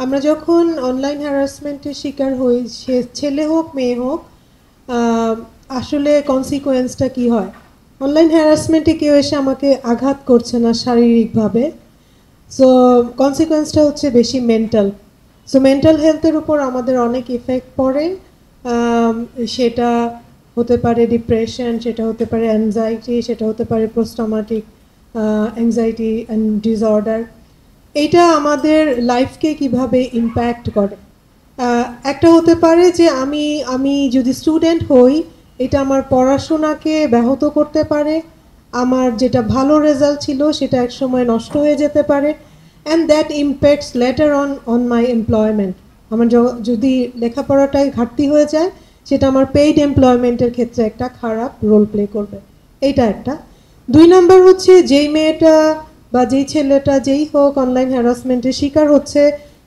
আমরা যখন অনলাইন হ্যারাসমেন্টের শিকার হই, সে ছেলে হোক মেয়ে হোক, আসলে কনসিকোয়েন্সটা কি হয়? অনলাইন হ্যারাসমেন্টে কেউ এসে আমাকে আঘাত করছে না শারীরিকভাবে, সো কনসিকোয়েন্সটা হচ্ছে বেশি মেন্টাল। সো মেন্টাল হেলথের উপর আমাদের অনেক ইফেক্ট পড়ে। সেটা হতে পারে ডিপ্রেশন, সেটা হতে পারে অ্যাংজাইটি, সেটা হতে পারে পোস্টট্রমাটিক অ্যাংজাইটি অ্যান্ড ডিসঅর্ডার। এটা আমাদের লাইফকে কিভাবে ইম্প্যাক্ট করে? একটা হতে পারে যে আমি আমি যদি স্টুডেন্ট হই, এটা আমার পড়াশোনাকে ব্যাহত করতে পারে। আমার যেটা ভালো রেজাল্ট ছিল সেটা একসময় নষ্ট হয়ে যেতে পারে, and that impacts letter on my employment. আমার যদি লেখাপড়াটাই ঘাটতি হয়ে যায়, সেটা আমার পেইড এমপ্লয়মেন্টের ক্ষেত্রে একটা খারাপ রোল প্লে করবে। এইটা একটা। 2 নাম্বার হচ্ছে, যেই মেয়েটা বা যেই ছেলেটা যেই হোক অনলাইন হ্যারাসমেন্টের শিকার হচ্ছে,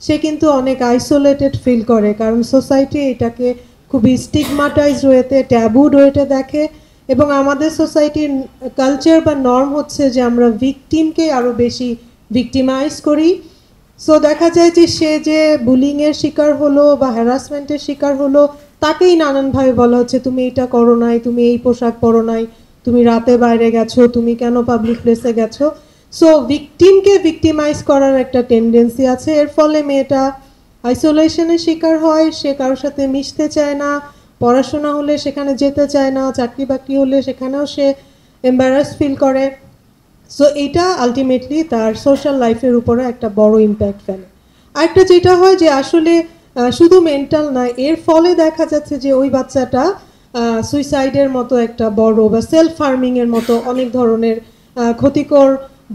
সে কিন্তু অনেক আইসোলেটেড ফিল করে, কারণ সোসাইটি এটাকে খুবই স্টিগমাটাইজড ওয়েতে, ট্যাবুড ওয়েতে দেখে। এবং আমাদের সোসাইটির কালচার বা নর্ম হচ্ছে যে আমরা ভিকটিমকে আরও বেশি ভিকটিমাইজ করি। সো দেখা যায় যে সে যে বুলিংয়ের শিকার হলো বা হ্যারাসমেন্টের শিকার হলো, তাকেই নানানভাবে বলা হচ্ছে তুমি এটা করো নাই, তুমি এই পোশাক পরো নাই, তুমি রাতে বাইরে গেছো, তুমি কেন পাবলিক প্লেসে গেছো। সো ভিকটিমকে ভিকটিমাইজ করার একটা টেন্ডেন্সি আছে। এর ফলে মেয়েটা আইসোলেশনের শিকার হয়, সে কারোর সাথে মিশতে চায় না, পড়াশোনা হলে সেখানে যেতে চায় না, চাকরি বাকরি হলে সেখানেও সে এম্বারাস ফিল করে। সো এইটা আলটিমেটলি তার সোশ্যাল লাইফের উপরে একটা বড় ইম্প্যাক্ট ফেলে। আরেকটা যেটা হয় যে আসলে শুধু মেন্টাল না, এর ফলে দেখা যাচ্ছে যে ওই বাচ্চাটা সুইসাইডের মতো একটা বড় বা সেলফ হার্মিংয়ের মতো অনেক ধরনের ক্ষতিকর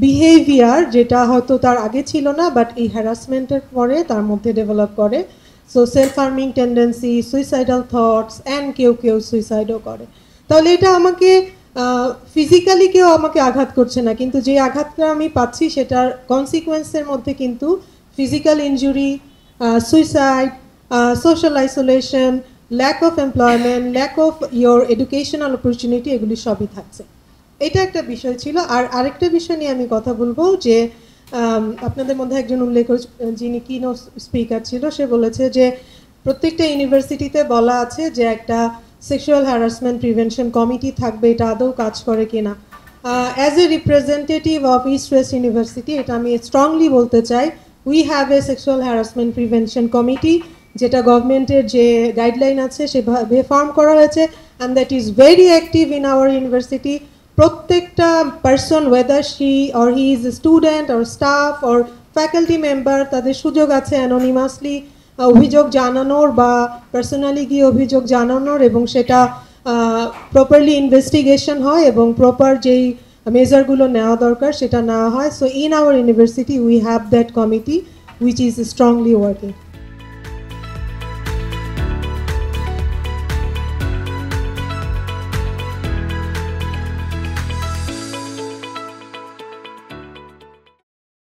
বিহেভিয়ার, যেটা হয়তো তার আগে ছিল না বাট এই হ্যারাসমেন্টের পরে তার মধ্যে ডেভেলপ করে। So self harming tendency, suicidal thoughts, and কেউ কেউ সুইসাইডও করে। তাহলে এটা আমাকে ফিজিক্যালি কেউ আমাকে আঘাত করছে না, কিন্তু যে আঘাতটা আমি পাচ্ছি সেটার কনসিকোয়েন্সের মধ্যে কিন্তু physical injury, suicide, social isolation, lack of employment, lack of your educational opportunity, এগুলি সবই থাকছে। এটা একটা বিষয় ছিল। আর আরেকটা বিষয় নিয়ে আমি কথা বলবো যে আপনাদের মধ্যে একজন উল্লেখ করে, যিনি কিনো স্পিকার ছিল, সে বলেছে যে প্রত্যেকটা ইউনিভার্সিটিতে বলা আছে যে একটা সেক্সুয়াল হ্যারাসমেন্ট প্রিভেনশন কমিটি থাকবে। এটা আদৌ কাজ করে কিনা? As a representative of East West University, এটা আমি স্ট্রংলি বলতে চাই, we have a sexual harassment prevention committee, যেটা গভর্নমেন্টের যে গাইডলাইন আছে সেভাবে ফর্ম করা হয়েছে, and that is very active in our university. প্রত্যেকটা person, whether she or he is a student or staff or faculty member, তাদের সুযোগ আছে অ্যানোনিমাসলি অভিযোগ জানানোর বা পার্সোনালি গিয়ে অভিযোগ জানানোর, এবং সেটা প্রপারলি ইনভেস্টিগেশন হয় এবং প্রপার যেই মেজারগুলো নেওয়া দরকার সেটা নেওয়া হয়। So in our university we have that committee which is strongly working.